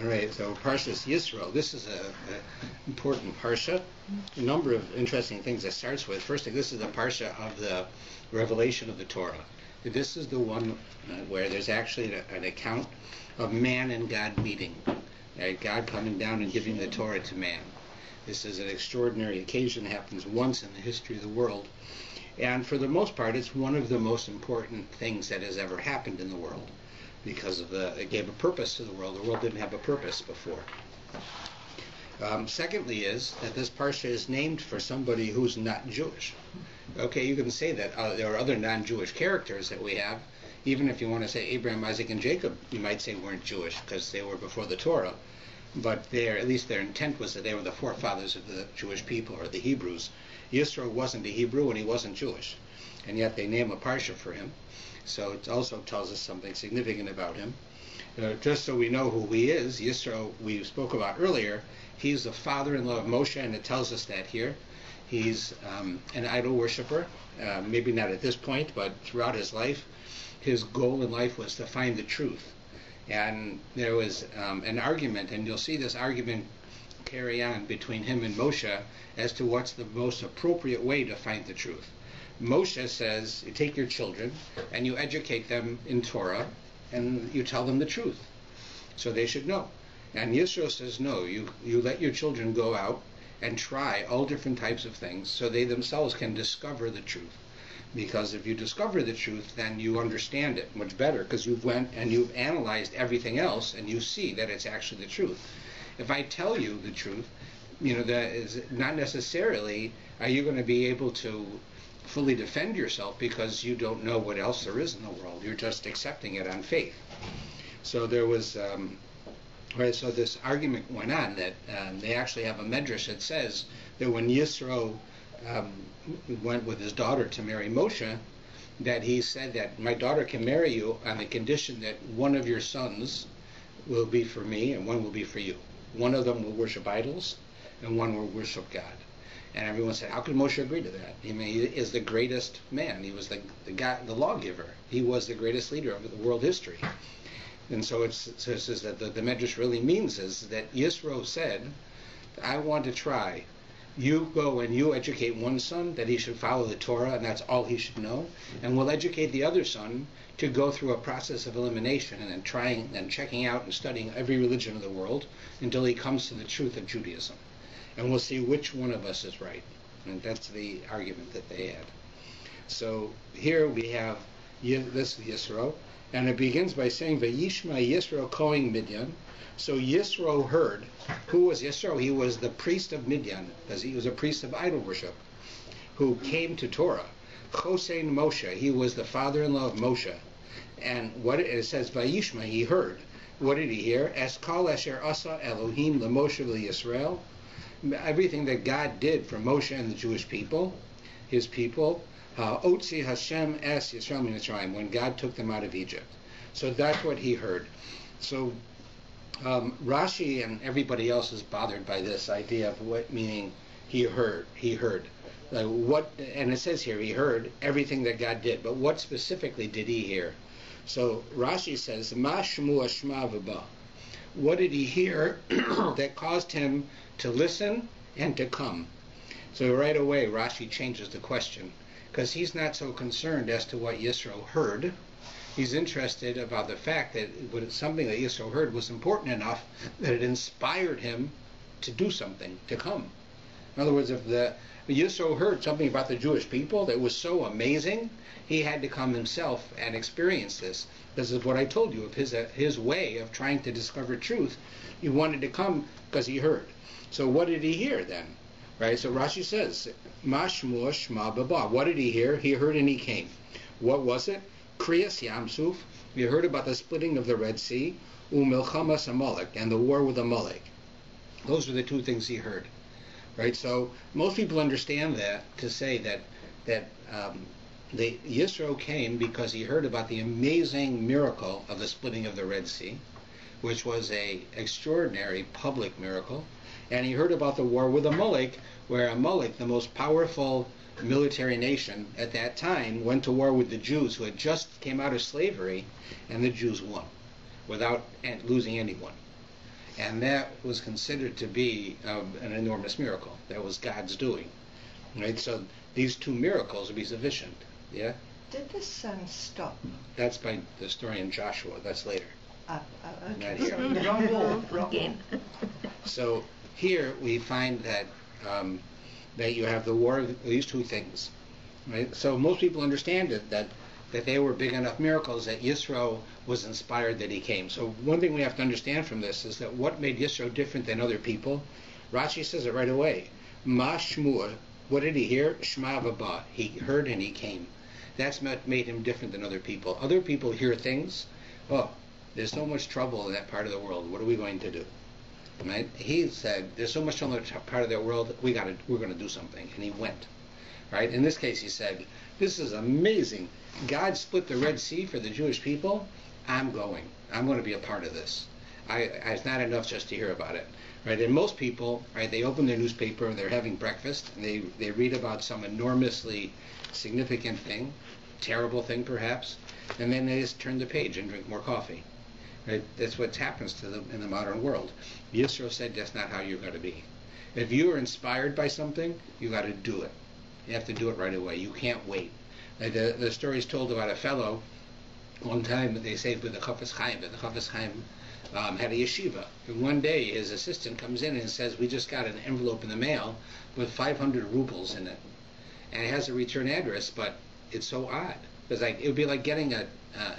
All right, so Parshas Yitro. This is an important Parsha. A number of interesting things it starts with. First, this is the Parsha of the revelation of the Torah. This is the one where there's actually an account of man and God meeting. God coming down and giving the Torah to man. This is an extraordinary occasion. It happens once in the history of the world. And for the most part, it's one of the most important things that has ever happened in the world. Because of it gave a purpose to the world. The world didn't have a purpose before. Secondly is that this parsha is named for somebody who's not Jewish. Okay, you can say that there are other non-Jewish characters that we have. Even if you want to say Abraham, Isaac, and Jacob, you might say weren't Jewish because they were before the Torah. But at least their intent was that they were the forefathers of the Jewish people, or the Hebrews. Yisro wasn't a Hebrew and he wasn't Jewish. And yet they name a parsha for him. So it also tells us something significant about him. Just so we know who he is, Yitro, we spoke about earlier, he's the father-in-law of Moshe, and it tells us that here. He's an idol worshiper, maybe not at this point, but throughout his life. His goal in life was to find the truth. And there was an argument, and you'll see this argument carry on between him and Moshe as to what's the most appropriate way to find the truth. Moshe says, you take your children and you educate them in Torah and you tell them the truth. So they should know. And Yisro says, no, you let your children go out and try all different types of things so they themselves can discover the truth. Because if you discover the truth, then you understand it much better because you've went and you've analyzed everything else and you see that it's actually the truth. If I tell you the truth, that is not necessarily are you going to be able to fully defend yourself because you don't know what else there is in the world. You're just accepting it on faith. So there was, so this argument went on that they actually have a medrash that says that when Yisro went with his daughter to marry Moshe, that he said that my daughter can marry you on the condition that one of your sons will be for me and one will be for you. One of them will worship idols and one will worship God. And everyone said, how could Moshe agree to that? I mean, he is the greatest man. He was the guy, the lawgiver. He was the greatest leader of the world history. And so it says that the medrash really means is that Yisro said, I want to try. You go and you educate one son that he should follow the Torah and that's all he should know. And we'll educate the other son to go through a process of elimination and then trying and checking out and studying every religion of the world until he comes to the truth of Judaism. And we'll see which one of us is right. And that's the argument that they had. So here we have this Yisro, and it begins by saying, Vayishma Yisro Kohen Midian. So Yisro heard. Who was Yisro? He was the priest of Midian, because he was a priest of idol worship, who came to Torah. Chosein Moshe, he was the father-in-law of Moshe. And what it says, Vayishma, he heard. What did he hear? Eskal Asher Asa Elohim LeMoshe Yisrael. Everything that God did for Moshe and the Jewish people, his people, Otzi Hashem es Yisrael min Mitzrayim, when God took them out of Egypt. So that's what he heard. So Rashi and everybody else is bothered by this idea of what meaning he heard. He heard. What, and it says here he heard everything that God did, but what specifically did he hear? So Rashi says, Ma shmu shma v'ba. What did he hear that caused him to listen and to come? So right away Rashi changes the question because he's not so concerned as to what Yisro heard. He's interested about the fact that something that Yisro heard was important enough that it inspired him to do something, to come. In other words, if Yisro heard something about the Jewish people that was so amazing, he had to come himself and experience this. This is what I told you of his way of trying to discover truth. He wanted to come because he heard. So what did he hear then? Right? So Rashi says, Ma shmu shma baba. What did he hear? He heard and he came. What was it? Kriyas Yamsuf. We heard about the splitting of the Red Sea. Milchamas Amalek, and the war with Amalek. Those are the two things he heard. Right? So most people understand that to say that the Yisro came because he heard about the amazing miracle of the splitting of the Red Sea, which was an extraordinary public miracle. And he heard about the war with Amalek, where Amalek, the most powerful military nation at that time, went to war with the Jews who had just came out of slavery, and the Jews won without losing anyone. And that was considered to be an enormous miracle. That was God's doing. Right? So these two miracles would be sufficient. Yeah? Did the sun stop? That's by the story in Joshua. That's later. Okay. Not here. Wrong. So here we find that that you have the war of these two things. Right? So most people understand it, that they were big enough miracles that Yitro was inspired that he came. So one thing we have to understand from this is that what made Yitro different than other people, Rashi says it right away. Ma shmua, what did he hear? Shema v'ba. He heard and he came. That's what made him different than other people. Other people hear things, oh, there's so much trouble in that part of the world. What are we going to do? Right? He said, there's so much trouble in that part of the world, we're going to do something. And he went. Right? In this case, he said, this is amazing. God split the Red Sea for the Jewish people. I'm going. I'm going to be a part of this. It's not enough just to hear about it. Right? And most people, right, they open their newspaper and they're having breakfast and they read about some enormously significant thing, terrible thing perhaps, and then they just turn the page and drink more coffee. Right? That's what happens to them in the modern world. Yisro said that's not how you're going to be. If you are inspired by something, you got to do it. You have to do it right away. You can't wait. The story is told about a fellow. One time they say with the Chafetz Chaim, that the Chafetz Chaim had a yeshiva. And one day his assistant comes in and says, we just got an envelope in the mail with 500 rubles in it. And it has a return address, but it's so odd. It's like, it would be like getting an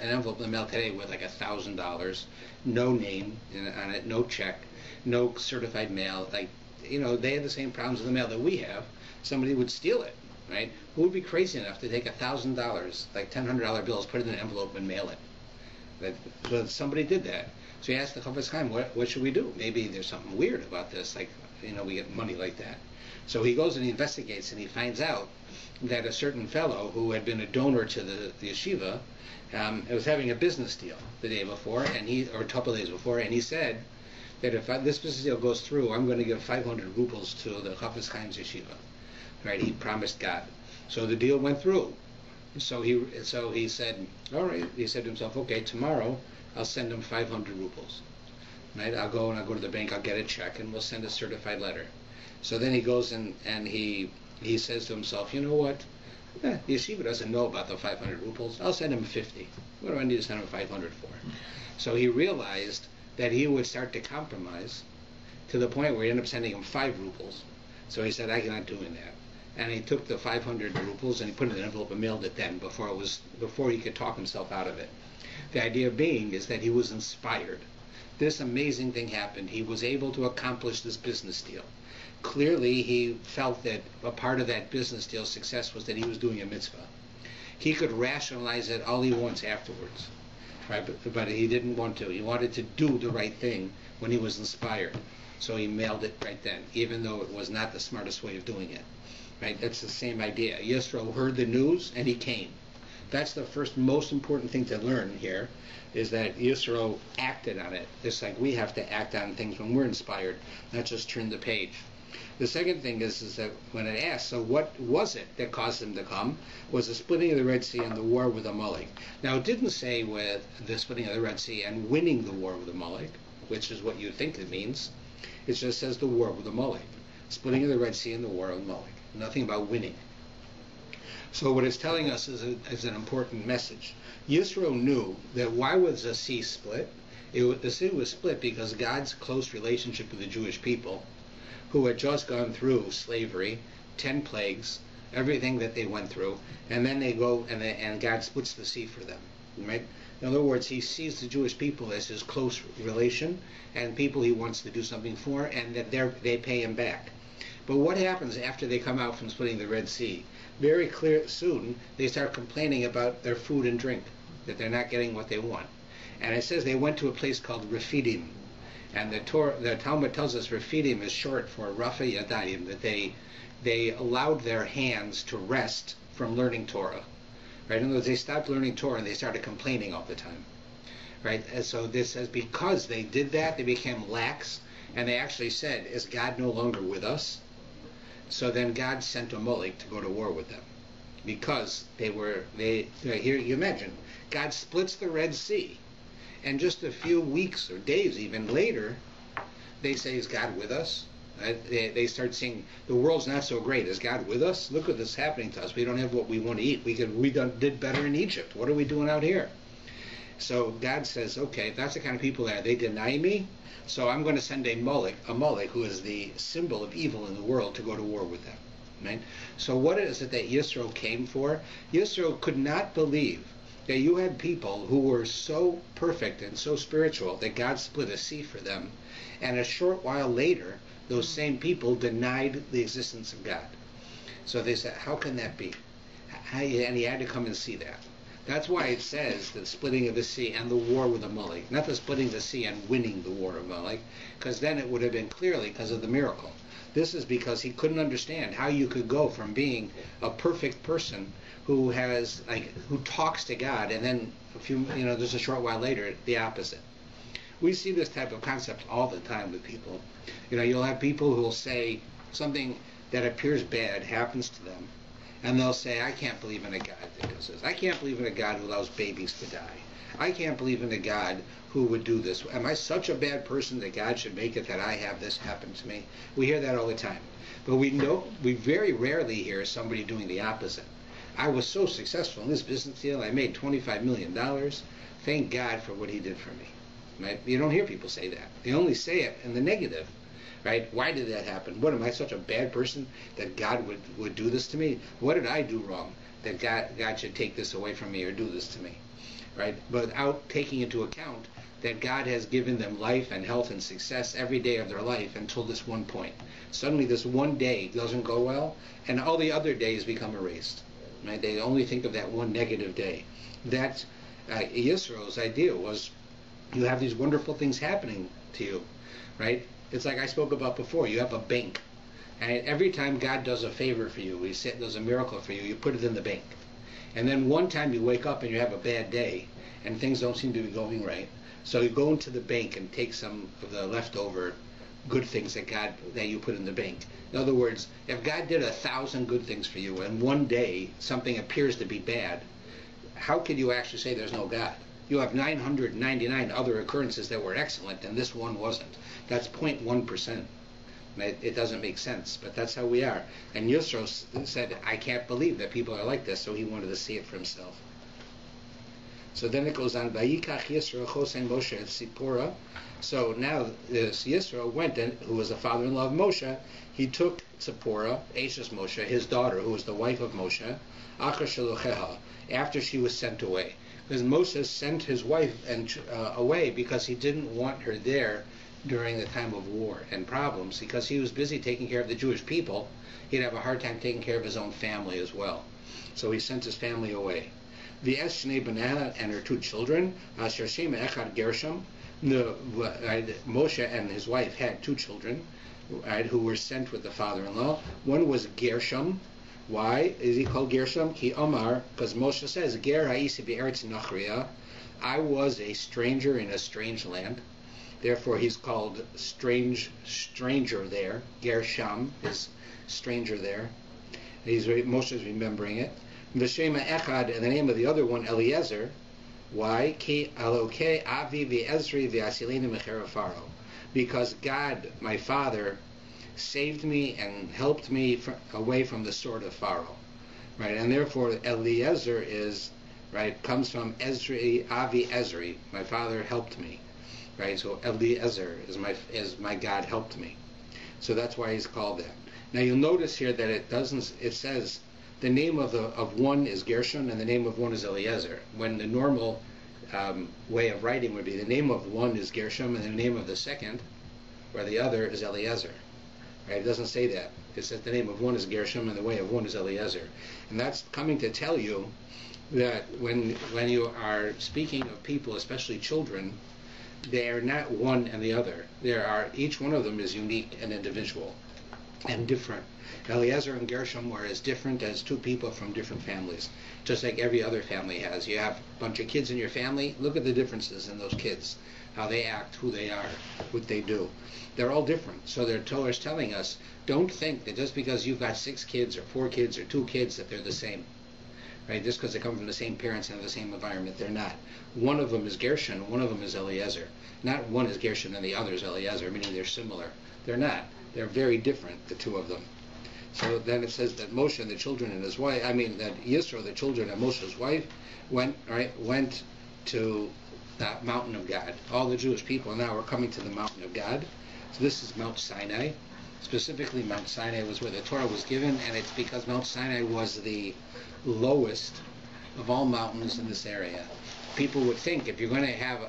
envelope in the mail today with like $1,000, no name on it, no check, no certified mail. Like, you know, they have the same problems with the mail that we have. Somebody would steal it, right? Who would be crazy enough to take $1,000, like $100 bills, put it in an envelope and mail it? So somebody did that. So he asked the Chafetz Chaim, what should we do? Maybe there's something weird about this, like, you know, we get money like that. So he goes and he investigates and he finds out that a certain fellow who had been a donor to the yeshiva was having a business deal the day before, or a couple of days before, and he said that if this business deal goes through, I'm going to give 500 rubles to the Chafetz Chaim's yeshiva. Right? He promised God. So the deal went through. So he said, all right. He said to himself, okay, tomorrow I'll send him 500 rubles. Right? I'll go to the bank, I'll get a check, and we'll send a certified letter. So then he goes and he says to himself, you know what? The yeshiva doesn't know about the 500 rubles. I'll send him 50. What do I need to send him 500 for? So he realized that he would start to compromise to the point where he ended up sending him 5 rubles. So he said, I'm not doing that. And he took the 500 rubles and he put it in an envelope and mailed it then, before he could talk himself out of it. The idea being is that he was inspired. This amazing thing happened. He was able to accomplish this business deal. Clearly, he felt that a part of that business deal's success was that he was doing a mitzvah. He could rationalize it all he wants afterwards, right? But he didn't want to. He wanted to do the right thing when he was inspired. So he mailed it right then, even though it was not the smartest way of doing it. Right? That's the same idea. Yisro heard the news and he came. That's the first most important thing to learn here, is that Yisro acted on it. Just like we have to act on things when we're inspired, not just turn the page. The second thing is that when it asks, so what was it that caused him to come, was the splitting of the Red Sea and the war with Amalek. Now it didn't say with the splitting of the Red Sea and winning the war with Amalek, which is what you think it means. It just says the war with Amalek. Splitting of the Red Sea and the war with Amalek. Nothing about winning. So what it's telling us is an important message. Yisro knew that why was the sea split? The sea was split because God's close relationship with the Jewish people, who had just gone through slavery, 10 plagues, everything that they went through, and then they go and God splits the sea for them. Right? In other words, he sees the Jewish people as his close relation and people he wants to do something for, and that they pay him back. But what happens after they come out from splitting the Red Sea? Very clear, soon they start complaining about their food and drink, that they're not getting what they want. And it says they went to a place called Refidim. And the Talmud tells us Refidim is short for Rafa Yadayim, that they allowed their hands to rest from learning Torah. Right? In other words, they stopped learning Torah and they started complaining all the time. Right? And so this says because they did that, they became lax, and they actually said, is God no longer with us? So then God sent Amalek to go to war with them, because here you imagine, God splits the Red Sea, and just a few weeks or days even later, they say, is God with us? They start saying, the world's not so great. Is God with us? Look at this happening to us. We don't have what we want to eat. We did better in Egypt. What are we doing out here? So God says, okay, if that's the kind of people that they deny me, so I'm going to send a Molech who is the symbol of evil in the world, to go to war with them. Right? So what is it that Yitro came for? Yitro could not believe that you had people who were so perfect and so spiritual that God split a sea for them, and a short while later, those same people denied the existence of God. So they said, how can that be? And he had to come and see that. That's why it says the splitting of the sea and the war with Amalek, not the splitting of the sea and winning the war of Amalek, because then it would have been clearly because of the miracle. This is because he couldn't understand how you could go from being a perfect person who talks to God, and then there's a short while later the opposite. We see this type of concept all the time with people. You'll have people who will say something that appears bad happens to them, and they'll say, I can't believe in a God that does this. I can't believe in a God who allows babies to die. I can't believe in a God who would do this. Am I such a bad person that God should make it that I have this happen to me? We hear that all the time. But we very rarely hear somebody doing the opposite. I was so successful in this business deal. I made $25 million. Thank God for what he did for me. Right? You don't hear people say that. They only say it in the negative. Right? Why did that happen? What, am I such a bad person that God would do this to me? What did I do wrong that God should take this away from me or do this to me? Right? But without taking into account that God has given them life and health and success every day of their life until this one point. Suddenly this one day doesn't go well, and all the other days become erased. Right? They only think of that one negative day. That's Yisro's idea was, you have these wonderful things happening to you, right? It's like I spoke about before. You have a bank, and every time God does a favor for you, does a miracle for you, you put it in the bank. And then one time you wake up and you have a bad day, and things don't seem to be going right. So you go into the bank and take some of the leftover good things that you put in the bank. In other words, if God did 1,000 good things for you, and one day something appears to be bad, how could you actually say there's no God? You have 999 other occurrences that were excellent, and this one wasn't. That's 0.1%. It doesn't make sense, but that's how we are. And Yitro said, I can't believe that people are like this, so he wanted to see it for himself. So then it goes on, Vayikach Yitro chosen Moshe et Sipora. So now this Yitro went, who was the father-in-law of Moshe, he took Tzipporah, Ashes Moshe, his daughter, who was the wife of Moshe, Achar Shelocheha, after she was sent away. Because Moses sent his wife away because he didn't want her there during the time of war and problems, because he was busy taking care of the Jewish people. He'd have a hard time taking care of his own family as well. So he sent his family away. The Shnei Banana and her 2 children, Asher Shema Echad Gershom, Moshe and his wife had 2 children, who were sent with the father-in-law. One was Gershom. Why is he called Gershom? Ki Omar, because Moshe says, Ger ha'isi be'eretz nachriya, I was a stranger in a strange land. Therefore he's called stranger there. Gershom is stranger there. Moshe's remembering it. V'shema echad, and the name of the other one, Eliezer. Why? Ki alokei avi v'ezri v'asileni mechera Pharaoh. Because God, my father, saved me and helped me away from the sword of Pharaoh, right? And therefore Eliezer comes from Ezri, Avi Ezri. My father helped me, right? So Eliezer is my God helped me. So that's why he's called that. Now you'll notice here that it says the name of one is Gershon and the name of one is Eliezer. When the normal way of writing would be the name of one is Gershom and the name of the second or the other is Eliezer. Right? It doesn't say that. It says the name of one is Gershom and the way of one is Eliezer. And that's coming to tell you that when you are speaking of people, especially children, they are not one and the other. Each one of them is unique and individual and different. Eliezer and Gershom were as different as 2 people from different families, just like every other family has. You have a bunch of kids in your family. Look at the differences in those kids, how they act, who they are, what they do. They're all different. So the Torah is telling us, don't think that just because you've got 6 kids or 4 kids or 2 kids that they're the same. right? Just because they come from the same parents and have the same environment, they're not. One of them is Gershon, one of them is Eliezer. Not one is Gershon and the other is Eliezer, meaning they're similar. They're not. They're very different, the two of them. So then it says that Moshe and the children and his wife, that Yitro, the children and Moshe's wife, went to the mountain of God. All the Jewish people now are coming to the mountain of God. So this is Mount Sinai. Specifically, Mount Sinai was where the Torah was given, and it's because Mount Sinai was the lowest of all mountains in this area. People would think if you're going to have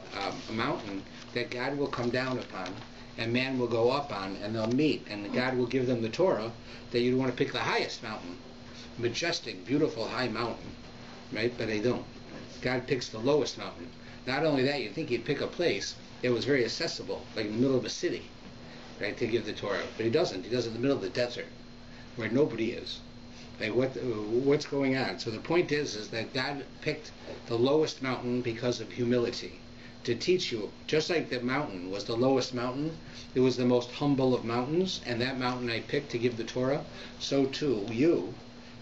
a mountain that God will come down upon and man will go up on, and they'll meet, and God will give them the Torah, that you'd want to pick the highest mountain. Majestic, beautiful, high mountain. Right? But they don't. God picks the lowest mountain. Not only that, you'd think he'd pick a place that was very accessible, like in the middle of a city, right, to give the Torah. But he doesn't. He does it in the middle of the desert, where nobody is. Like what's going on? So the point is that God picked the lowest mountain because of humility, to teach you, just like the mountain was the lowest mountain, it was the most humble of mountains, and that mountain I picked to give the Torah, so too you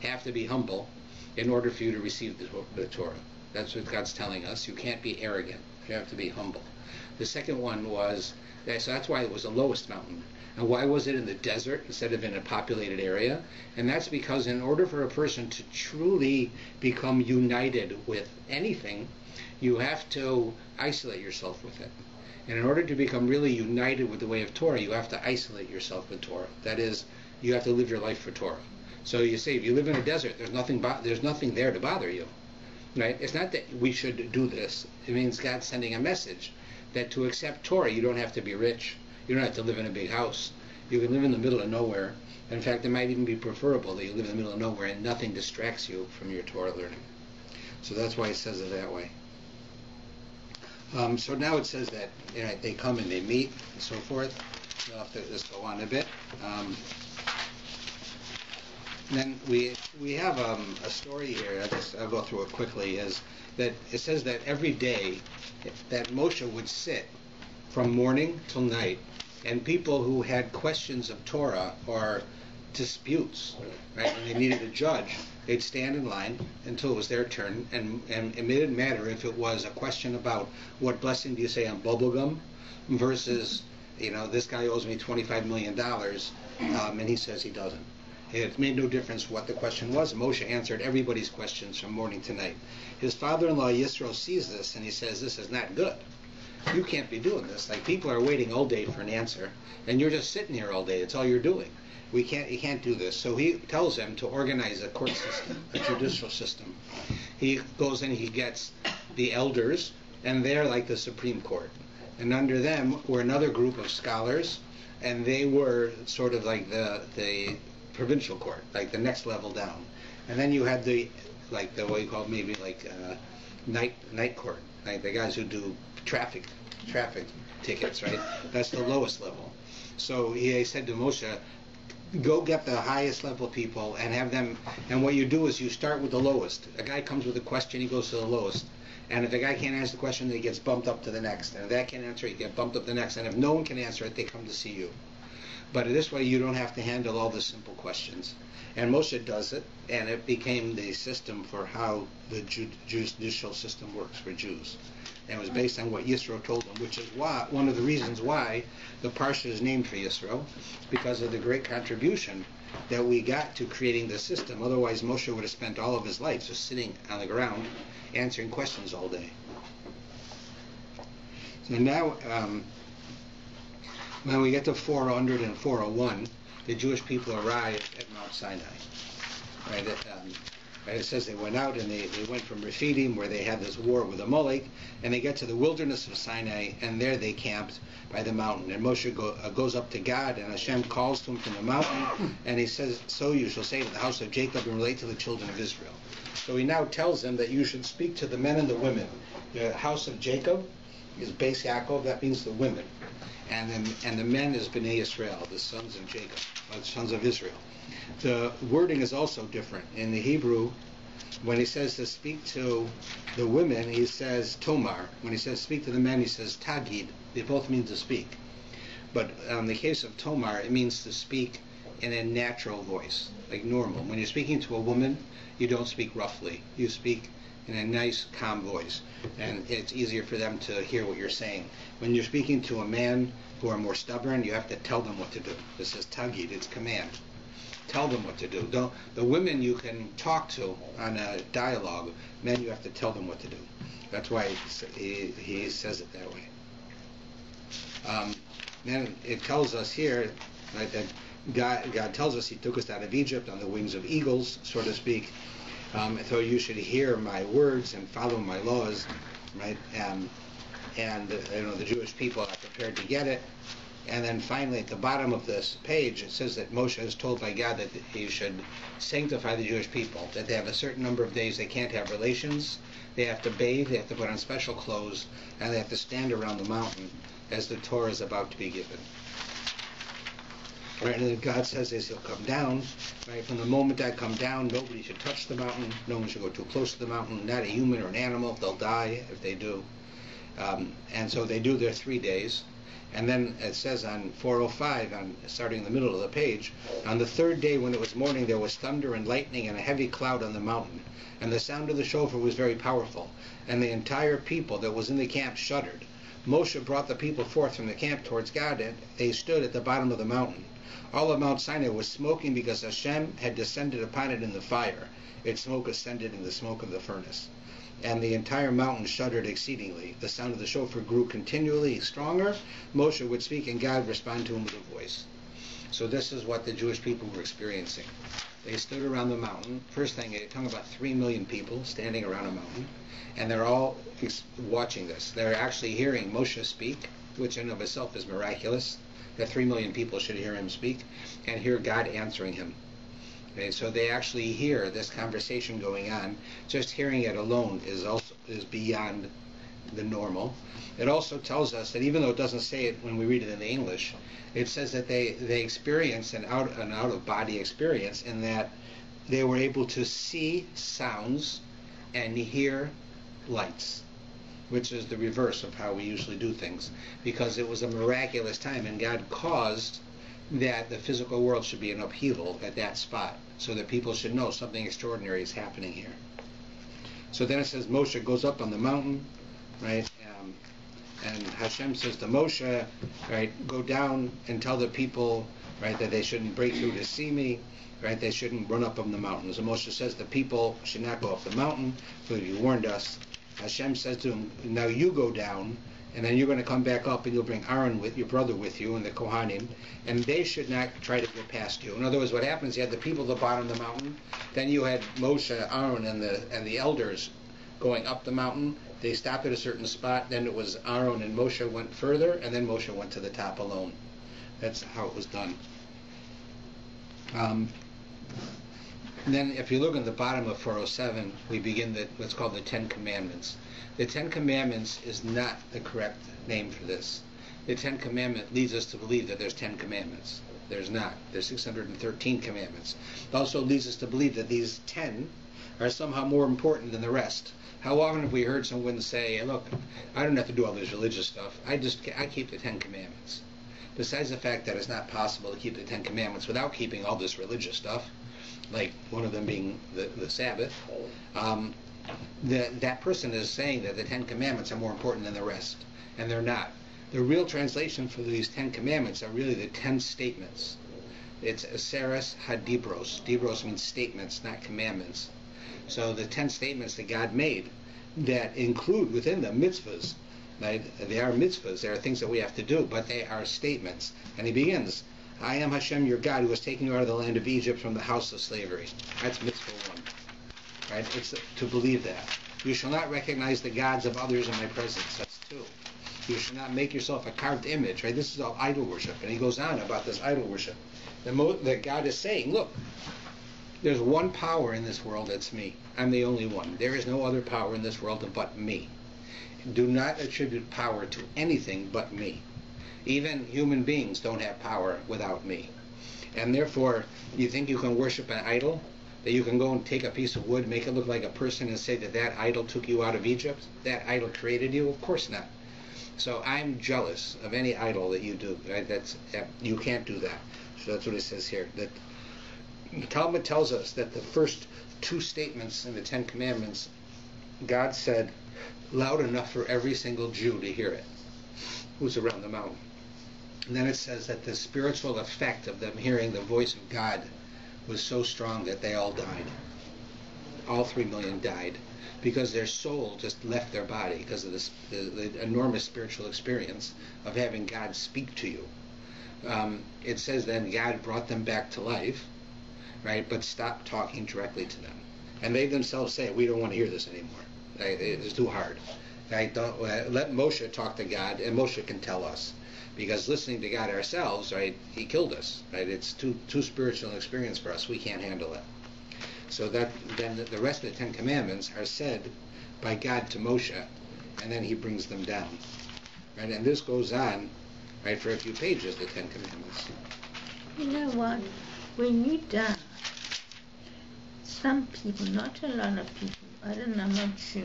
have to be humble in order for you to receive the Torah. That's what God's telling us. You can't be arrogant. You have to be humble. The second one was, so that's why it was the lowest mountain. And why was it in the desert instead of in a populated area? And that's because in order for a person to truly become united with anything, you have to isolate yourself with it. And in order to become really united with the way of Torah, you have to isolate yourself with Torah. That is, you have to live your life for Torah. So you say, if you live in a desert, there's nothing there to bother you. Right? It's not that we should do this. It means God's sending a message that to accept Torah, you don't have to be rich. You don't have to live in a big house. You can live in the middle of nowhere. In fact, it might even be preferable that you live in the middle of nowhere and nothing distracts you from your Torah learning. So that's why it says it that way. So now it says that they come and they meet and so forth. I'll have to just go on a bit. Then we have a story here. I'll go through it quickly. Is that it says that every day that Moshe would sit from morning till night, and people who had questions of Torah or disputes, right, and they needed a judge, they'd stand in line until it was their turn, and it didn't matter if it was a question about what blessing do you say on bubblegum versus, this guy owes me $25 million, and he says he doesn't. It made no difference what the question was. Moshe answered everybody's questions from morning to night. His father-in-law Yitro sees this, and he says, this is not good. You can't be doing this. Like, people are waiting all day for an answer, and you're just sitting here all day. It's all you're doing. You can't do this. So he tells them to organize a court system, a judicial system. He goes and he gets the elders, and they're like the Supreme Court. And under them were another group of scholars, and they were sort of like the provincial court, like the next level down. And then you had the what you call maybe like night court, like the guys who do traffic tickets, right? That's the lowest level. So he said to Moshe, go get the highest level people and have them, and what you do is you start with the lowest. A guy comes with a question, he goes to the lowest. And if the guy can't answer the question, then he gets bumped up to the next. And if that can't answer it, he gets bumped up to the next. And if no one can answer it, they come to see you. But this way you don't have to handle all the simple questions. And Moshe does it, and it became the system for how the judicial system works for Jews. And it was based on what Yisro told them, which is why one of the reasons why the PARSHA is named for Yisro, because of the great contribution that we got to creating the system. Otherwise, Moshe would have spent all of his life just sitting on the ground answering questions all day. So now, when we get to 400 and 401, the Jewish people arrive at Mount Sinai. Right? It says they went out and they went from Rephidim, where they had this war with Amalek, and they get to the wilderness of Sinai, and there they camped by the mountain. And Moshe goes up to God, and Hashem calls to him from the mountain, and he says, so you shall say to the house of Jacob and relate to the children of Israel. So he now tells them that you should speak to the men and the women. The house of Jacob is Beis Yaakov, that means the women. And the men is Bnei Israel, the sons of Jacob, the sons of Israel. The wording is also different. In the Hebrew, when he says to speak to the women, he says tomar. When he says speak to the men, he says tagid. They both mean to speak. But in the case of tomar, it means to speak in a natural voice, like normal. When you're speaking to a woman, you don't speak roughly. You speak in a nice, calm voice, and it's easier for them to hear what you're saying. When you're speaking to a man who are more stubborn, you have to tell them what to do. This is tagid, it's command. Tell them what to do. The women you can talk to on a dialogue, men you have to tell them what to do. That's why he says it that way. Then it tells us here, right, that God tells us He took us out of Egypt on the wings of eagles, so to speak. So you should hear my words and follow my laws, right? And the Jewish people are prepared to get it. And then finally, at the bottom of this page, it says that Moshe is told by God that he should sanctify the Jewish people, that they have a certain number of days they can't have relations, they have to bathe, they have to put on special clothes, and they have to stand around the mountain as the Torah is about to be given. Right, and then God says as He'll come down, right, from the moment I come down, nobody should touch the mountain, no one should go too close to the mountain, not a human or an animal, they'll die if they do. And so they do their 3 days. And then it says on 405, starting in the middle of the page, on the third day when it was morning, there was thunder and lightning and a heavy cloud on the mountain. And the sound of the shofar was very powerful. And the entire people that was in the camp shuddered. Moshe brought the people forth from the camp towards God, and they stood at the bottom of the mountain. All of Mount Sinai was smoking because Hashem had descended upon it in the fire. Its smoke ascended in the smoke of the furnace. And the entire mountain shuddered exceedingly. The sound of the shofar grew continually stronger. Moshe would speak, and God would respond to him with a voice. So this is what the Jewish people were experiencing. They stood around the mountain. First thing, they're talking about 3 million people standing around a mountain, and they're all watching this. They're actually hearing Moshe speak, which in of itself is miraculous, that 3 million people should hear him speak, and hear God answering him. Okay, so they actually hear this conversation going on. Just hearing it alone is beyond the normal. It also tells us that even though it doesn't say it when we read it in the English, it says that they experienced an out of body experience in that they were able to see sounds and hear lights, which is the reverse of how we usually do things, because it was a miraculous time and God caused that the physical world should be in upheaval at that spot, so that people should know something extraordinary is happening here. So then it says Moshe goes up on the mountain, right? And Hashem says to Moshe, right, go down and tell the people, right, that they shouldn't break through to see me, right? They shouldn't run up on the mountain. So Moshe says the people should not go up the mountain, for you warned us. Hashem says to him, now you go down, and then you're going to come back up, and you'll bring Aaron with your brother with you, and the Kohanim, and they should not try to go past you. In other words, what happens? You had the people at the bottom of the mountain, then you had Moshe, Aaron, and the elders going up the mountain. They stopped at a certain spot. Then it was Aaron and Moshe went further, and then Moshe went to the top alone. That's how it was done. Then, if you look at the bottom of 407, we begin what's called the 10 Commandments. The 10 Commandments is not the correct name for this. The 10 Commandments leads us to believe that there's 10 Commandments. There's not. There's 613 Commandments. It also leads us to believe that these 10 are somehow more important than the rest. How often have we heard someone say, look, I don't have to do all this religious stuff. I keep the 10 Commandments. Besides the fact that it's not possible to keep the 10 Commandments without keeping all this religious stuff, like one of them being the Sabbath, that person is saying that the 10 Commandments are more important than the rest, and they're not. The real translation for these 10 Commandments are really the 10 statements. It's Aseres HaDibros. Dibros means statements, not commandments. So the 10 statements that God made that include within them mitzvahs. Right? They are mitzvahs. They are things that we have to do, but they are statements. And he begins, I am Hashem your God who has taken you out of the land of Egypt from the house of slavery. That's mitzvah 1. Right? It's to believe that. You shall not recognize the gods of others in my presence. That's 2. You shall not make yourself a carved image. Right? This is all idol worship. And he goes on about this idol worship. That God is saying, look, there's one power in this world, that's me. I'm the only one. There is no other power in this world but me. Do not attribute power to anything but me. Even human beings don't have power without me. And therefore, you think you can worship an idol? That you can go and take a piece of wood, make it look like a person, and say that idol took you out of Egypt? That idol created you? Of course not. So I'm jealous of any idol that you do. Right? You can't do that. So that's what it says here. That the Talmud tells us that the first two statements in the Ten Commandments, God said loud enough for every single Jew to hear it who's around the mountain. And then it says that the spiritual effect of them hearing the voice of God was so strong that they all died. All 3 million died because their soul just left their body because of the enormous spiritual experience of having God speak to you. It says then God brought them back to life, right? But stopped talking directly to them. And they themselves say, we don't want to hear this anymore. Right? It's too hard. Right? Don't, let Moshe talk to God, and Moshe can tell us. Because listening to God ourselves, right, he killed us. Right? It's too spiritual an experience for us. We can't handle it. So that then the rest of the Ten Commandments are said by God to Moshe, and then he brings them down. Right? And this goes on, right, for a few pages, the Ten Commandments. You know what? When you die, some people, not a lot of people, I don't know, I'm not sure,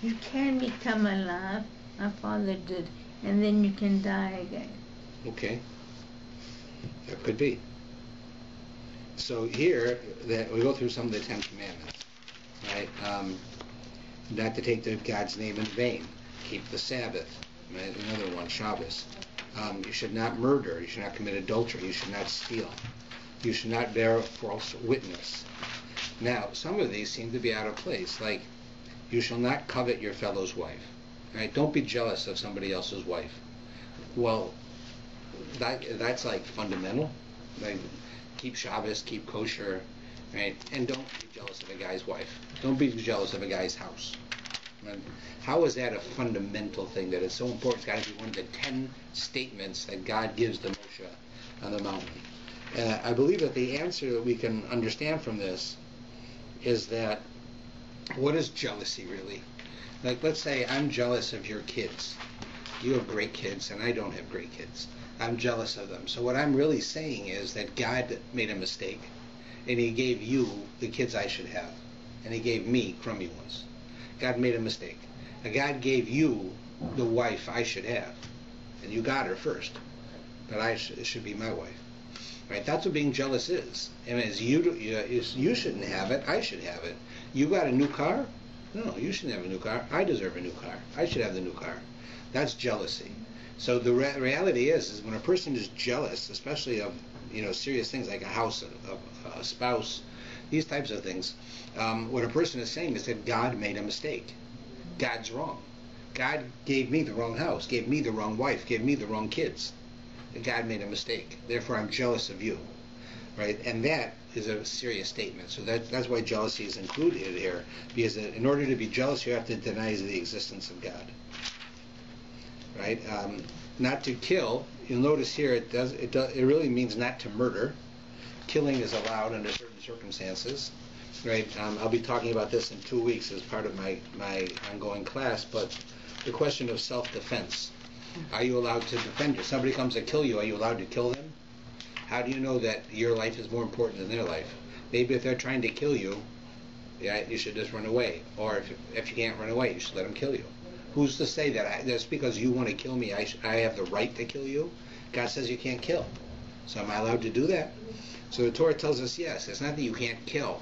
you can become alive, my father did, and then you can die again. Okay. That could be. So here, that we go through some of the Ten Commandments, right? Not to take God's name in vain. Keep the Sabbath. Right? Another one, Shabbos. You should not murder. You should not commit adultery. You should not steal. You should not bear false witness. Now, some of these seem to be out of place, like you shall not covet your fellow's wife. Right? Don't be jealous of somebody else's wife. Well, that's like fundamental. Like, keep Shabbos, keep kosher, right? And don't be jealous of a guy's wife. Don't be jealous of a guy's house. Right? How is that a fundamental thing that is so important? It's got to be one of the 10 statements that God gives to Moshe on the mountain. I believe that the answer that we can understand from this is that what is jealousy really? Like, let's say I'm jealous of your kids. You have great kids and I don't have great kids. I'm jealous of them. So what I'm really saying is that God made a mistake and he gave you the kids I should have and he gave me crummy ones. God made a mistake. And God gave you the wife I should have and you got her first, but it should be my wife. Right? That's what being jealous is. And as you shouldn't have it, I should have it. You got a new car? No, you shouldn't have a new car. I deserve a new car. I should have the new car. That's jealousy. So the reality is when a person is jealous, especially of serious things like a house, a spouse, these types of things, what a person is saying is that God made a mistake. God's wrong. God gave me the wrong house, gave me the wrong wife, gave me the wrong kids. And God made a mistake. Therefore, I'm jealous of you. Right? And that is a serious statement. So that's why jealousy is included here, because in order to be jealous, you have to deny the existence of God. Right? Not to kill. You'll notice here it really means not to murder. Killing is allowed under certain circumstances. Right? I'll be talking about this in 2 weeks as part of my ongoing class. But the question of self-defense. Are you allowed to defend you? Somebody comes to kill you. Are you allowed to kill them? How do you know that your life is more important than their life? Maybe if they're trying to kill you, yeah, you should just run away. Or if you can't run away, you should let them kill you. Who's to say that just because you want to kill me, I have the right to kill you? God says you can't kill. So am I allowed to do that? So the Torah tells us yes. It's not that you can't kill.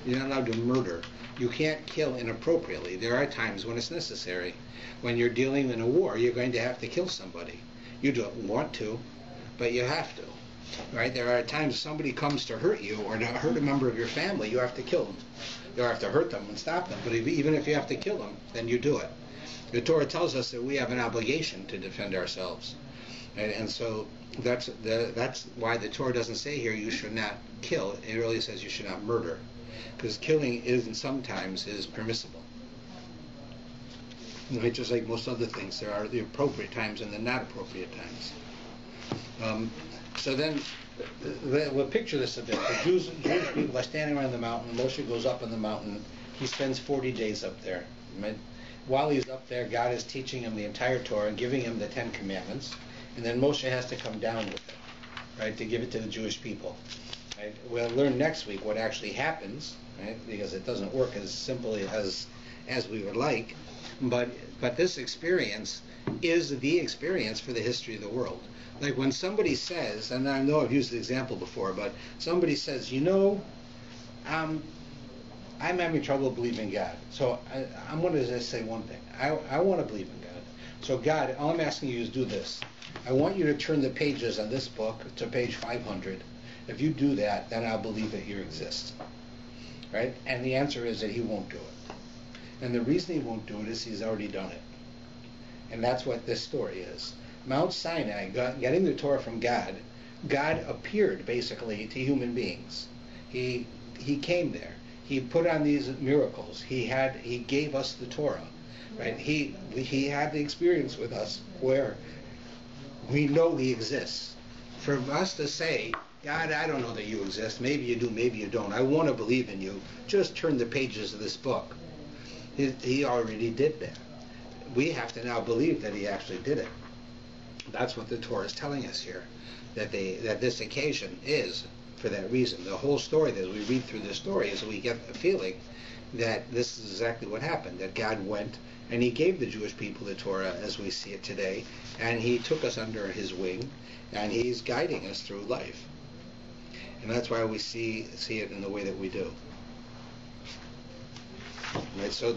You're not allowed to murder. You can't kill inappropriately. There are times when it's necessary. When you're dealing in a war, you're going to have to kill somebody. You don't want to, but you have to. Right? There are times somebody comes to hurt you or to hurt a member of your family, you have to kill them. You have to hurt them and stop them. But even if you have to kill them, then you do it. The Torah tells us that we have an obligation to defend ourselves. And so that's why the Torah doesn't say here you should not kill. It really says you should not murder. Because killing sometimes is permissible. Right? Just like most other things, there are the appropriate times and the not appropriate times. So then, we'll picture this a bit. The Jewish people are standing around the mountain. Moshe goes up on the mountain. He spends 40 days up there. Right? While he's up there, God is teaching him the entire Torah and giving him the 10 Commandments. And then Moshe has to come down with it, right, to give it to the Jewish people. Right? We'll learn next week what actually happens, right, because it doesn't work as simply as we would like. But this experience is the experience for the history of the world. Like when somebody says, and I know I've used the example before, but somebody says, I'm having trouble believing God. So I'm going to just say one thing. I want to believe in God. So God, all I'm asking you is do this. I want you to turn the pages on this book to page 500. If you do that, then I'll believe that you exist. Right? And the answer is that he won't do it. And the reason he won't do it is he's already done it. And that's what this story is. Mount Sinai, getting the Torah from God, God appeared basically to human beings. He came there. He put on these miracles. He gave us the Torah. Right? He had the experience with us where we know he exists. For us to say, God, I don't know that you exist. Maybe you do, maybe you don't. I want to believe in you. Just turn the pages of this book. He already did that. We have to now believe that he actually did it. That's what the Torah is telling us here. That this occasion is for that reason. The whole story, as we read through the story, is we get the feeling that this is exactly what happened. That God went and he gave the Jewish people the Torah as we see it today, and he took us under his wing, and he's guiding us through life. And that's why we see it in the way that we do. Right, so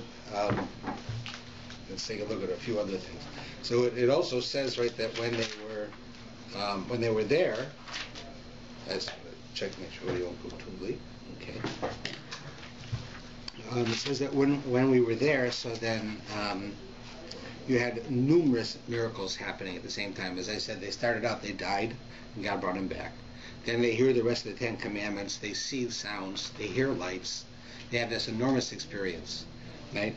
let's take a look at a few other things. So it also says, right, that when they were there, let's check, make sure you won't go too late. Okay. It says that when we were there, so then you had numerous miracles happening at the same time. As I said, they started out, they died, and God brought them back. Then they hear the rest of the Ten Commandments, they see sounds, they hear lights, they have this enormous experience, right?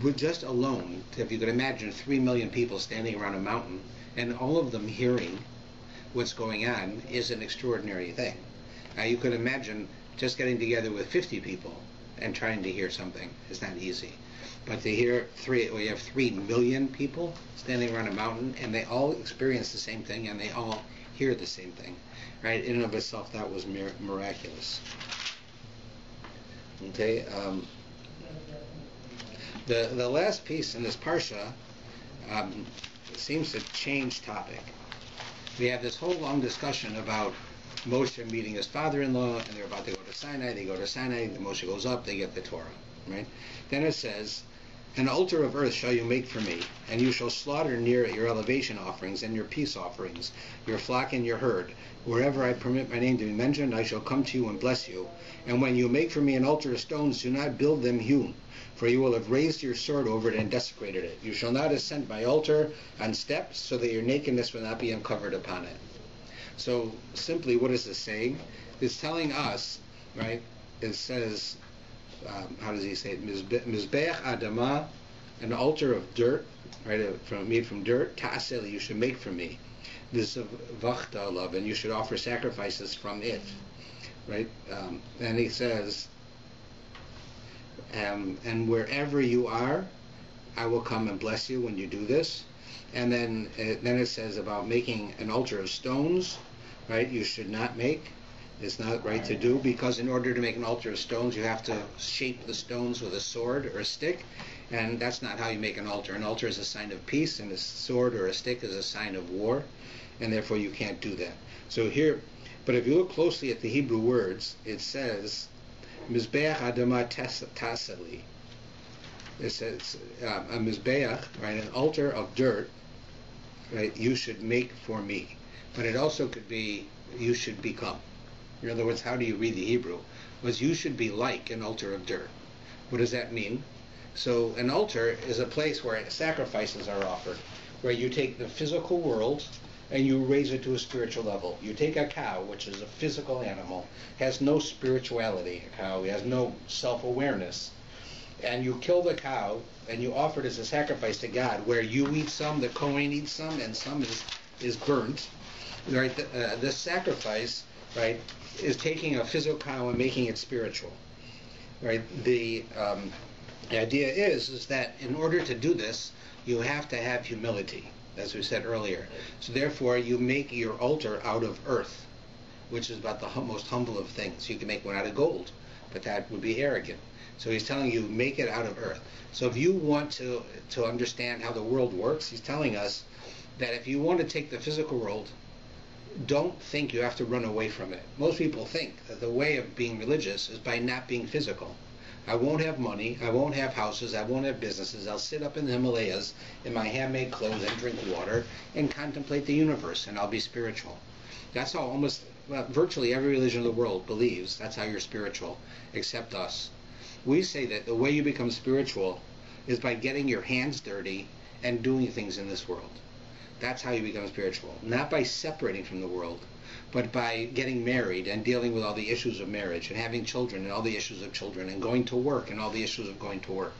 With just alone, if you could imagine 3 million people standing around a mountain and all of them hearing what's going on is an extraordinary thing. Now you could imagine just getting together with 50 people and trying to hear something is not easy. But to hear we have 3 million people standing around a mountain and they all experience the same thing and they all hear the same thing. Right? In and of itself, that was miraculous. Okay. The last piece in this parsha seems to change topic. We have this whole long discussion about Moshe meeting his father-in-law, and they're about to go to Sinai. They go to Sinai. Moshe goes up. They get the Torah. Right? Then it says, "An altar of earth shall you make for me, and you shall slaughter near it your elevation offerings and your peace offerings, your flock and your herd. Wherever I permit my name to be mentioned, I shall come to you and bless you. And when you make for me an altar of stones, do not build them hewn, for you will have raised your sword over it and desecrated it. You shall not ascend my altar on steps, so that your nakedness will not be uncovered upon it." So simply, what is this saying? It's telling us, right? It says, how does he say it? Mizbeach Adama, an altar of dirt, right? Made from dirt. Ta'aseh, you should make for me. V'zavachta alav, and you should offer sacrifices from it, right? And he says, and wherever you are, I will come and bless you when you do this. And then it says about making an altar of stones, right? You should not make. It's not right to do, because in order to make an altar of stones, you have to shape the stones with a sword or a stick, and that's not how you make an altar. An altar is a sign of peace, and a sword or a stick is a sign of war, and therefore you can't do that. So here, but if you look closely at the Hebrew words, it says, Mizbeach Adama Taseli. It says, a Mizbeach, right, an altar of dirt, right, you should make for me. But it also could be, you should become. In other words, how do you read the Hebrew? Was you should be like an altar of dirt. What does that mean? So an altar is a place where sacrifices are offered, where you take the physical world and you raise it to a spiritual level. You take a cow, which is a physical animal, has no spirituality. A cow has no self-awareness. And you kill the cow and you offer it as a sacrifice to God, where you eat some, the Kohen eats some, and some is burnt. Right? This sacrifice, right, is taking a physical cow and making it spiritual. Right? The idea is that in order to do this, you have to have humility, as we said earlier. So therefore, you make your altar out of earth, which is about the most humble of things. You can make one out of gold. but that would be arrogant. So he's telling you, make it out of earth. So if you want to understand how the world works, he's telling us that if you want to take the physical world, don't think you have to run away from it. Most people think that the way of being religious is by not being physical. I won't have money, I won't have houses, I won't have businesses, I'll sit up in the Himalayas in my handmade clothes and drink water and contemplate the universe, and I'll be spiritual. That's how virtually every religion in the world believes. That's how you're spiritual, except us. We say that the way you become spiritual is by getting your hands dirty and doing things in this world. That's how you become spiritual. Not by separating from the world, but by getting married and dealing with all the issues of marriage and having children and all the issues of children and going to work and all the issues of going to work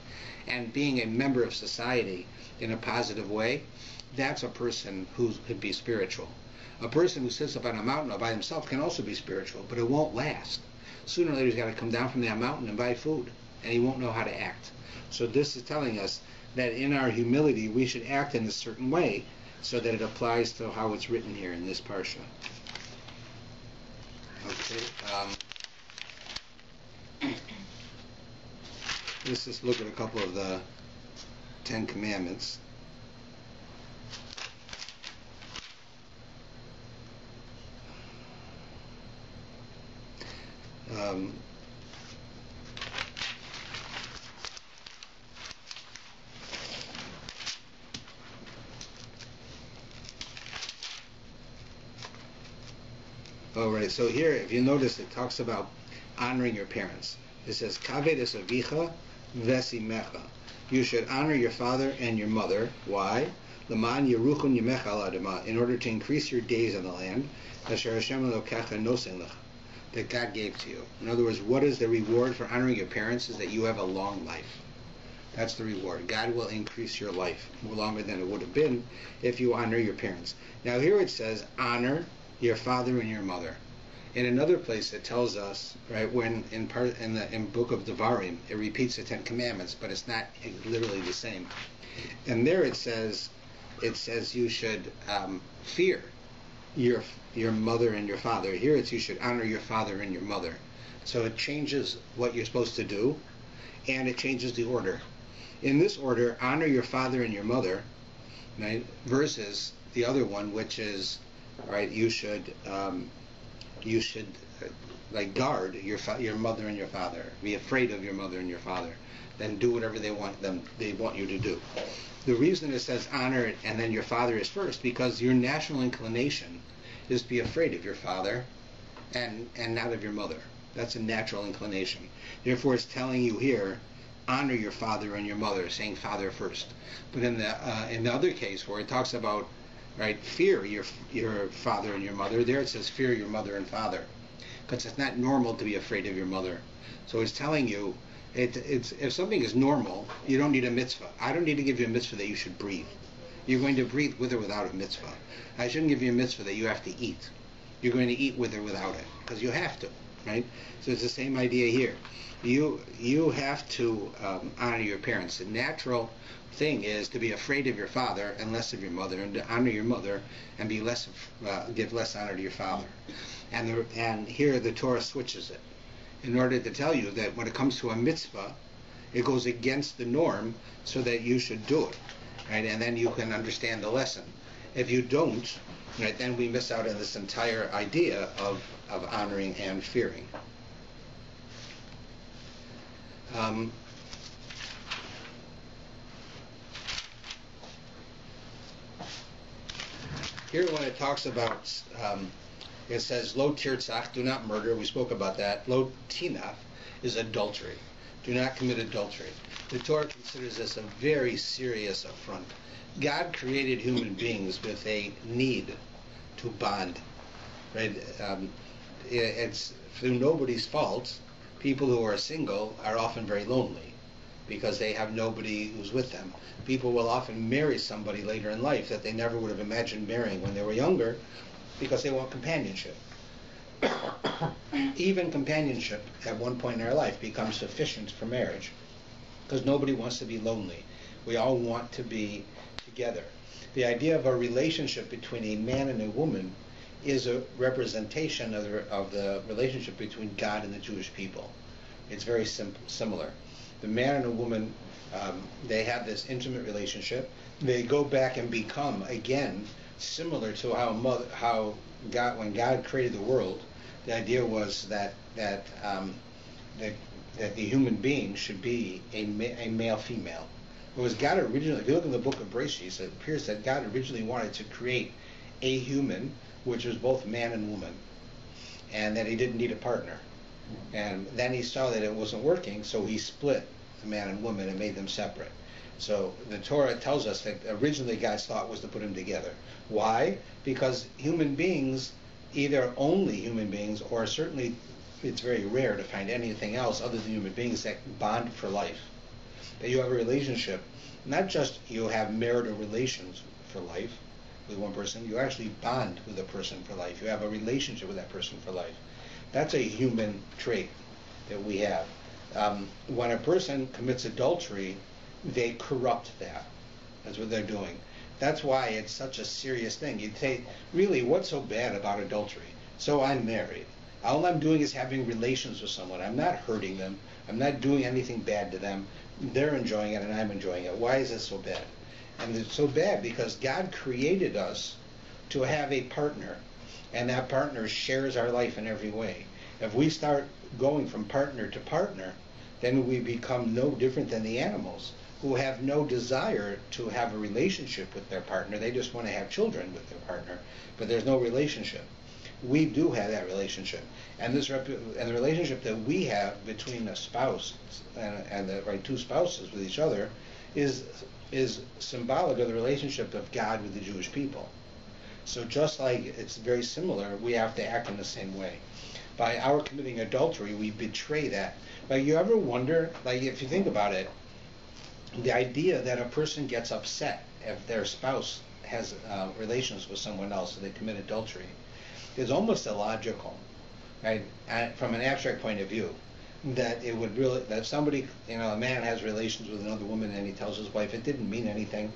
and being a member of society in a positive way. That's a person who could be spiritual. A person who sits up on a mountain all by himself can also be spiritual, but it won't last. Sooner or later he's got to come down from that mountain and buy food, and he won't know how to act. So this is telling us that in our humility we should act in a certain way so that it applies to how it's written here in this parsha. Okay. Let's just look at a couple of the Ten Commandments. Alright, so here, if you notice, it talks about honoring your parents. It says, Kaved es avicha vesimecha. You should honor your father and your mother. Why? L'man yeruchun yemecha al adama, in order to increase your days on the land, asher Hashem elokecha nosen lech, that God gave to you. In other words, what is the reward for honoring your parents? Is that you have a long life. That's the reward. God will increase your life more longer than it would have been if you honor your parents. Now here it says, honor your father and your mother. In another place it tells us, right, when in book of Devarim, it repeats the Ten Commandments, but it's not literally the same. And there it says you should fear your mother and your father. Here it's you should honor your father and your mother. So it changes what you're supposed to do, and it changes the order. In this order, honor your father and your mother, right, versus the other one, which is, right, you should like guard your mother and your father. Be afraid of your mother and your father. Then do whatever they want you to do. The reason it says honor it and then your father is first, because your natural inclination is to be afraid of your father and not of your mother. That's a natural inclination. Therefore, it's telling you here, honor your father and your mother, saying father first. But in the other case where it talks about, right, fear your father and your mother, there it says fear your mother and father, because it's not normal to be afraid of your mother. So it's telling you, it's if something is normal, you don't need a mitzvah. I don't need to give you a mitzvah that you should breathe. You're going to breathe with or without a mitzvah. I shouldn't give you a mitzvah that you have to eat. You're going to eat with or without it, because you have to, right? So it's the same idea here. You have to honor your parents. The natural thing is to be afraid of your father and less of your mother, and to honor your mother and be give less honor to your father. And here the Torah switches it in order to tell you that when it comes to a mitzvah, it goes against the norm so that you should do it, right? And then you can understand the lesson. If you don't, right, then we miss out on this entire idea of honoring and fearing. Here when it talks about, it says, Lo tirtzach, do not murder. We spoke about that. Lo tinaf is adultery. Do not commit adultery. The Torah considers this a very serious affront. God created human beings with a need to bond. Right? It's through nobody's fault. People who are single are often very lonely because they have nobody who's with them. People will often marry somebody later in life that they never would have imagined marrying when they were younger because they want companionship. Even companionship at one point in our life becomes sufficient for marriage because nobody wants to be lonely. We all want to be together. The idea of a relationship between a man and a woman is a representation of the relationship between God and the Jewish people. it's very similar. The man and a woman, they have this intimate relationship. They go back and become again similar to how God, when God created the world, the idea was that the human being should be a male-female. It was God originally, if you look in the book of Bereshit, it appears that God originally wanted to create a human, which was both man and woman, and that he didn't need a partner. And then he saw that it wasn't working, so he split the man and woman and made them separate. So the Torah tells us that originally God's thought was to put them together. Why? Because human beings, either only human beings, or certainly it's very rare to find anything else other than human beings that bond for life. That you have a relationship, not just you have marital relations for life with one person, you actually bond with a person for life. You have a relationship with that person for life. That's a human trait that we have. When a person commits adultery, they corrupt that. That's what they're doing. That's why it's such a serious thing. You'd say, really, what's so bad about adultery? So I'm married. All I'm doing is having relations with someone. I'm not hurting them. I'm not doing anything bad to them. They're enjoying it and I'm enjoying it. Why is this so bad? And it's so bad because God created us to have a partner, and that partner shares our life in every way. If we start going from partner to partner, then we become no different than the animals who have no desire to have a relationship with their partner. They just want to have children with their partner, but there's no relationship. We do have that relationship, and the relationship that we have between a spouse and the two spouses with each other is symbolic of the relationship of God with the Jewish people. So just like it's very similar, we have to act in the same way. By our committing adultery, we betray that. Like, you ever wonder, like, if you think about it, the idea that a person gets upset if their spouse has relations with someone else and they commit adultery is almost illogical, right? From an abstract point of view, that it would really, that somebody, a man has relations with another woman and he tells his wife it didn't mean anything.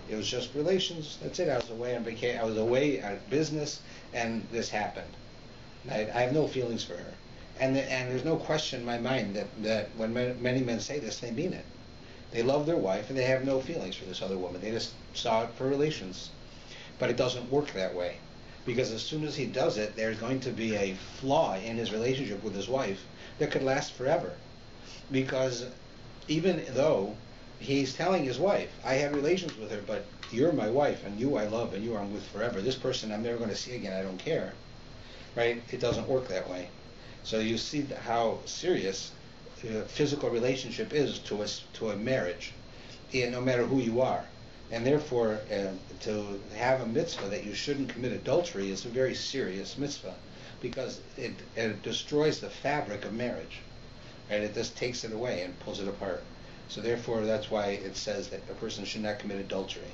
It was just relations. That's it. I was away on vacation. I was away at business, and this happened. I have no feelings for her, and there's no question in my mind that when many men say this, they mean it. They love their wife and they have no feelings for this other woman. They just saw it for relations, but it doesn't work that way, because as soon as he does it, there's going to be a flaw in his relationship with his wife that could last forever, because even though he's telling his wife, I had relations with her, but you're my wife, and you I love, and you I'm with forever. This person I'm never going to see again. I don't care. Right? It doesn't work that way. So you see how serious physical relationship is to a marriage, no matter who you are. And therefore, to have a mitzvah that you shouldn't commit adultery is a very serious mitzvah, because it destroys the fabric of marriage. Right? It just takes it away and pulls it apart. So therefore, that's why it says that a person should not commit adultery.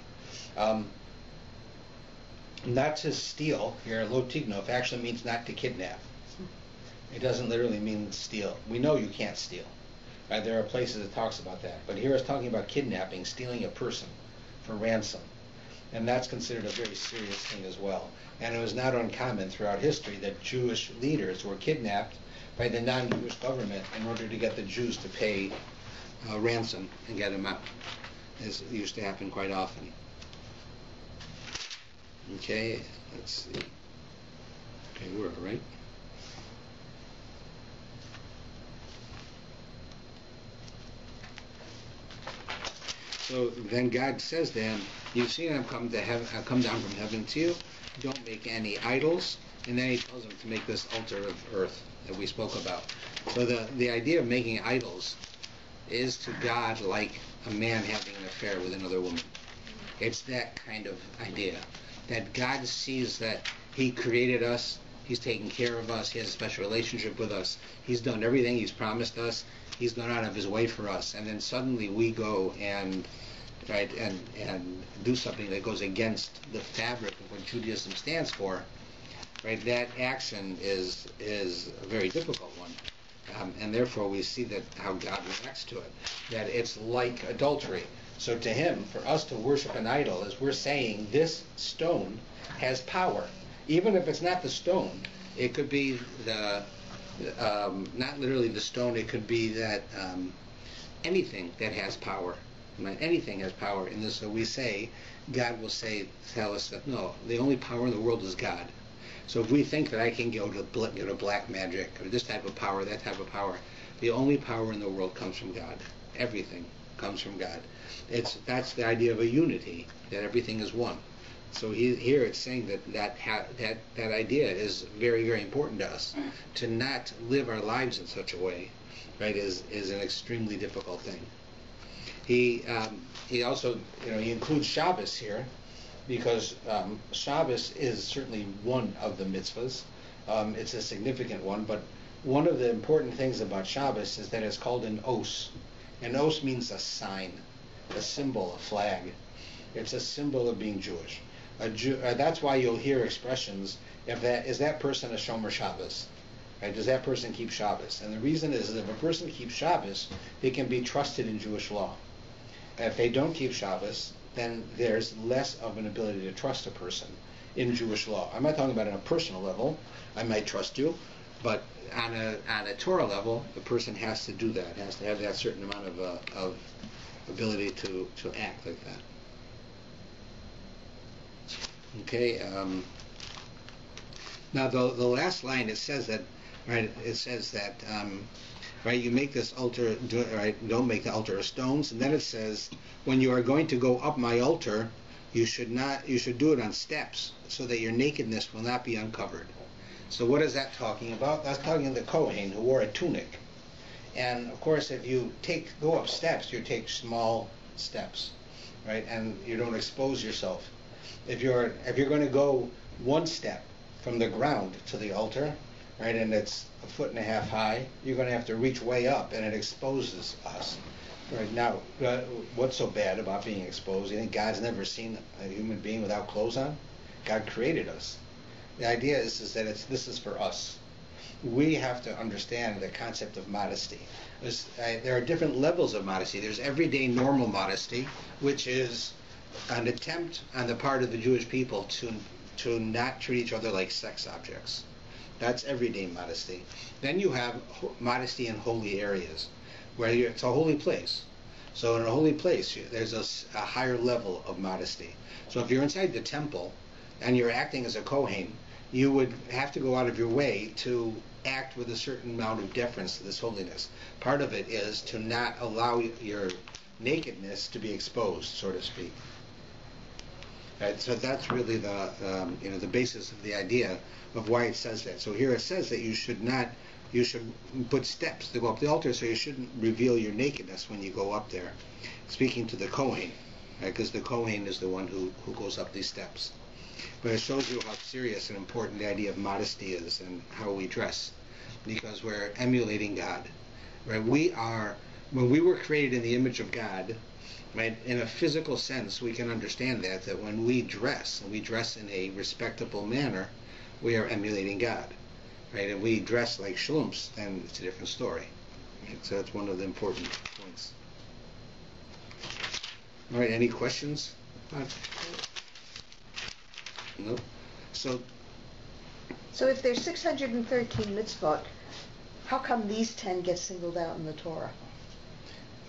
Not to steal, here, lo tignov, actually means not to kidnap. It doesn't literally mean steal. We know you can't steal. Right? There are places that talks about that. But here it's talking about kidnapping, stealing a person for ransom. And that's considered a very serious thing as well. And it was not uncommon throughout history that Jewish leaders were kidnapped by the non-Jewish government in order to get the Jews to pay ransom and get them out. This used to happen quite often. Okay, let's see. Okay, we're all right. So then God says to him, you've seen I've come down from heaven to you. Don't make any idols. And then he tells him to make this altar of earth that we spoke about. So the idea of making idols is to God like a man having an affair with another woman. It's that kind of idea. That God sees that he created us, he's taken care of us, he has a special relationship with us, he's done everything he's promised us, he's gone out of his way for us, and then suddenly we go and do something that goes against the fabric of what Judaism stands for. Right? That action is a very difficult one. And therefore we see that how God reacts to it, that it's like adultery. So to him, for us to worship an idol is we're saying this stone has power. Even if it's not the stone, it could be not literally the stone. It could be that anything that has power. Right? Anything has power. In this, so we say, God will tell us that no, the only power in the world is God. So if we think that I can go to black magic or this type of power, that type of power, the only power in the world comes from God. Everything comes from God. That's the idea of a unity, that everything is one. So here it's saying that idea is very, very important to us. To not live our lives in such a way, right, is an extremely difficult thing. He also, he includes Shabbos here, because Shabbos is certainly one of the mitzvahs. It's a significant one, but one of the important things about Shabbos is that it's called an os. An os means a sign, a symbol, a flag. It's a symbol of being Jewish. That's why you'll hear expressions, is that person a Shomer Shabbos? Right? Does that person keep Shabbos? And the reason is that if a person keeps Shabbos, they can be trusted in Jewish law. If they don't keep Shabbos, then there's less of an ability to trust a person in Jewish law. I'm not talking about on a personal level. I might trust you, but on a Torah level, the person has to do that, has to have that certain amount of ability to act like that. Okay. Now the last line, it says that, right? It says that, right? You make this altar, right? Don't make the altar of stones. And then it says, when you are going to go up my altar, you should do it on steps, so that your nakedness will not be uncovered. So what is that talking about? That's talking of the Kohen who wore a tunic. And of course, if you go up steps, you take small steps, right? And you don't expose yourself. If you're going to go one step from the ground to the altar, right, and it's 1.5 feet high, you're going to have to reach way up, and it exposes us. Right now, what's so bad about being exposed? You think God's never seen a human being without clothes on? God created us. The idea is that this is for us. We have to understand the concept of modesty. There are different levels of modesty. There's everyday normal modesty, which is an attempt on the part of the Jewish people to not treat each other like sex objects. That's everyday modesty. Then you have modesty in holy areas, where it's a holy place. So in a holy place, there's a higher level of modesty. So if you're inside the temple and you're acting as a Kohen, you would have to go out of your way to act with a certain amount of deference to this holiness. Part of it is to not allow your nakedness to be exposed, so to speak. Right, so that's really the basis of the idea of why it says that. So here it says that you should put steps to go up the altar, so you shouldn't reveal your nakedness when you go up there. Speaking to the Kohen, because the Kohen is the one who goes up these steps. But it shows you how serious and important the idea of modesty is and how we dress, because we're emulating God. Right? When we were created in the image of God, right, in a physical sense, we can understand that when we dress, and we dress in a respectable manner, we are emulating God. Right? And we dress like shlumps, then it's a different story. Right? So that's one of the important points. All right, any questions? No? So if there's 613 mitzvot, how come these 10 get singled out in the Torah?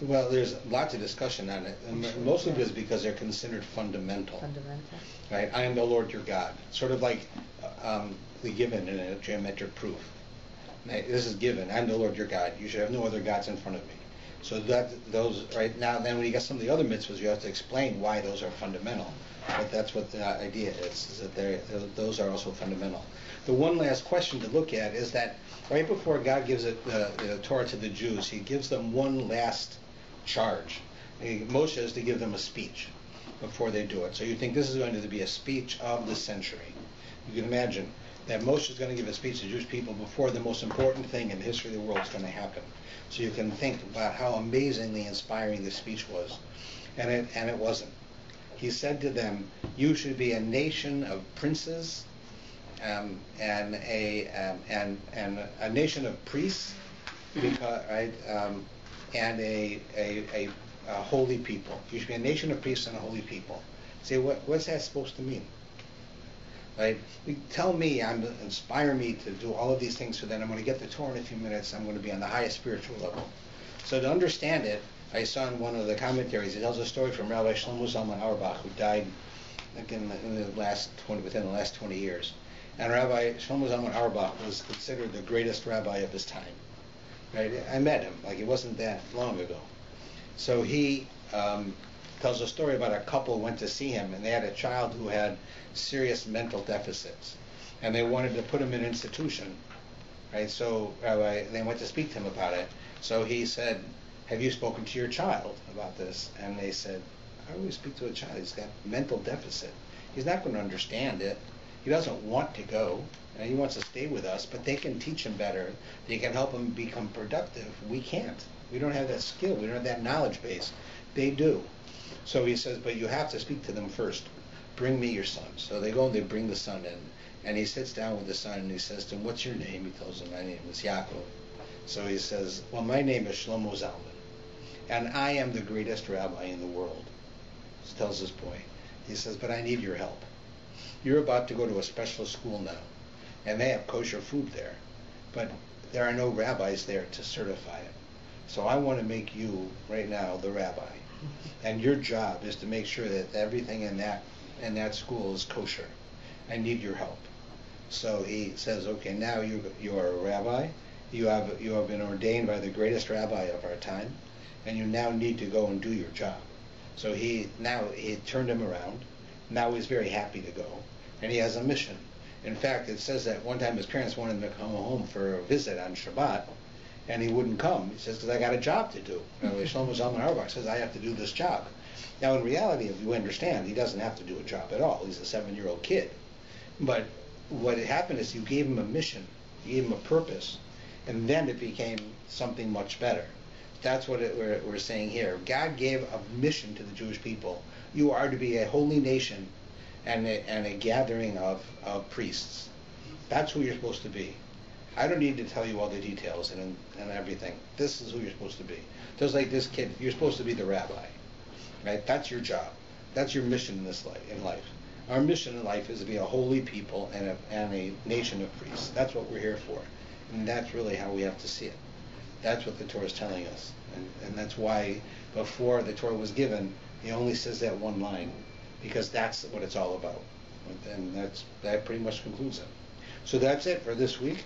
Well, there's lots of discussion on it, and mostly because they're considered fundamental. Fundamental. Right? I am the Lord your God. Sort of like the given in a geometric proof. This is given. I'm the Lord your God. You should have no other gods in front of me. So those right now. Then when you get some of the other mitzvahs, you have to explain why those are fundamental. But that's what the idea is that those are also fundamental. The one last question to look at is that right before God gives the Torah to the Jews, He gives them one last charge. Moshe is to give them a speech before they do it. So you think this is going to be a speech of the century. You can imagine that Moshe is going to give a speech to the Jewish people before the most important thing in the history of the world is going to happen. So you can think about how amazingly inspiring this speech was. And it wasn't. He said to them, you should be a nation of princes and a nation of priests, because, right, and a holy people. You should be a nation of priests and a holy people. Say, what's that supposed to mean? Right? Tell me, inspire me to do all of these things so that I'm going to get the Torah in a few minutes. I'm going to be on the highest spiritual level. So to understand it, I saw in one of the commentaries, it tells a story from Rabbi Shlomo Zalman Auerbach, who died within the last 20 years. And Rabbi Shlomo Zalman Auerbach was considered the greatest rabbi of his time. Right? I met him, like it wasn't that long ago. So he tells a story about a couple who went to see him, and they had a child who had serious mental deficits, and they wanted to put him in an institution. Right? So they went to speak to him about it. So he said, have you spoken to your child about this? And they said, how do we speak to a child? He's got mental deficit. He's not going to understand it. He doesn't want to go. He wants to stay with us, but they can teach him better. They can help him become productive. We can't. We don't have that skill. We don't have that knowledge base. They do. So he says, but you have to speak to them first. Bring me your son. So they go and they bring the son in. And he sits down with the son and he says to him, what's your name? He tells him, my name is Yaakov. So he says, well, my name is Shlomo Zalman. And I am the greatest rabbi in the world. He tells this boy. He says, but I need your help. You're about to go to a special school now. And they have kosher food there. But there are no rabbis there to certify it. So I want to make you, right now, the rabbi. And your job is to make sure that everything in that school is kosher. I need your help. So he says, okay, now you are a rabbi. You have been ordained by the greatest rabbi of our time, and you now need to go and do your job. So he turned him around. Now he's very happy to go, and he has a mission. In fact, it says that one time his parents wanted him to come home for a visit on Shabbat, and he wouldn't come. He says, because I got a job to do. Shlomo Zalman Auerbach says, I have to do this job. Now, in reality, if you understand, he doesn't have to do a job at all. He's a 7-year-old kid. But what had happened is you gave him a mission, you gave him a purpose, and then it became something much better. That's what we're saying here. God gave a mission to the Jewish people. You are to be a holy nation and a gathering of priests. That's who you're supposed to be. I don't need to tell you all the details and everything. This is who you're supposed to be. Just like this kid, you're supposed to be the rabbi. Right? That's your job. That's your mission in life. Our mission in life is to be a holy people and a nation of priests. That's what we're here for. And that's really how we have to see it. That's what the Torah is telling us. And that's why before the Torah was given, he only says that one line, because that's what it's all about. And that pretty much concludes it. So that's it for this week.